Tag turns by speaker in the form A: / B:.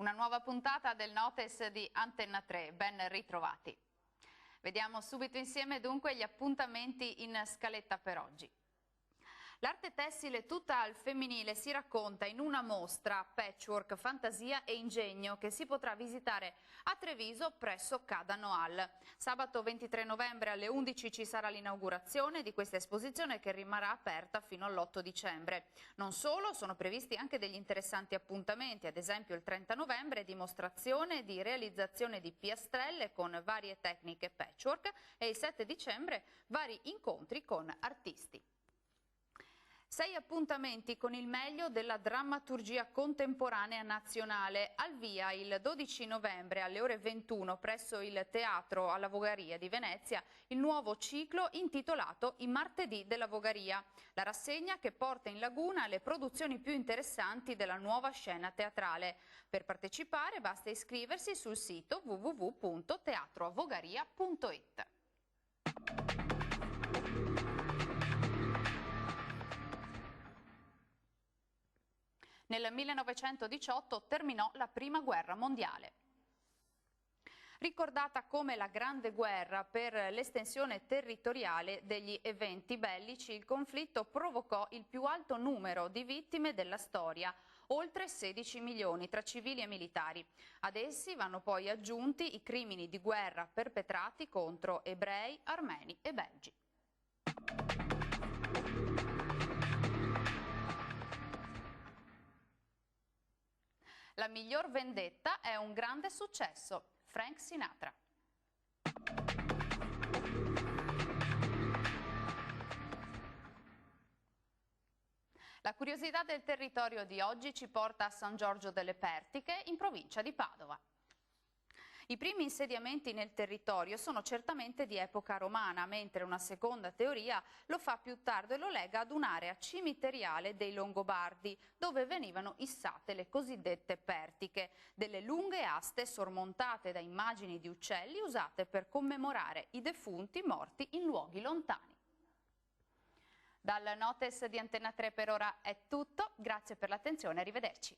A: Una nuova puntata del Notes di Antenna 3, ben ritrovati. Vediamo subito insieme dunque gli appuntamenti in scaletta per oggi. L'arte tessile tutta al femminile si racconta in una mostra Patchwork, Fantasia e Ingegno che si potrà visitare a Treviso presso Cadano Hall. Sabato 23 novembre alle 11 ci sarà l'inaugurazione di questa esposizione che rimarrà aperta fino all'8 dicembre. Non solo, sono previsti anche degli interessanti appuntamenti, ad esempio il 30 novembre dimostrazione di realizzazione di piastrelle con varie tecniche patchwork e il 7 dicembre vari incontri con artisti. 6 appuntamenti con il meglio della drammaturgia contemporanea nazionale. Al via il 12 novembre alle ore 21 presso il Teatro alla Vogaria di Venezia il nuovo ciclo intitolato I martedì della Vogaria. La rassegna che porta in laguna le produzioni più interessanti della nuova scena teatrale. Per partecipare basta iscriversi sul sito www.teatroavogaria.it. Nel 1918 terminò la Prima Guerra Mondiale. Ricordata come la Grande Guerra per l'estensione territoriale degli eventi bellici, il conflitto provocò il più alto numero di vittime della storia, oltre 16 milioni tra civili e militari. Ad essi vanno poi aggiunti i crimini di guerra perpetrati contro ebrei, armeni e belgi. La miglior vendetta è un grande successo. Frank Sinatra. La curiosità del territorio di oggi ci porta a San Giorgio delle Pertiche, in provincia di Padova. I primi insediamenti nel territorio sono certamente di epoca romana, mentre una seconda teoria lo fa più tardi e lo lega ad un'area cimiteriale dei Longobardi, dove venivano issate le cosiddette pertiche, delle lunghe aste sormontate da immagini di uccelli usate per commemorare i defunti morti in luoghi lontani. Dal Notes di Antenna 3 per ora è tutto, grazie per l'attenzione, arrivederci.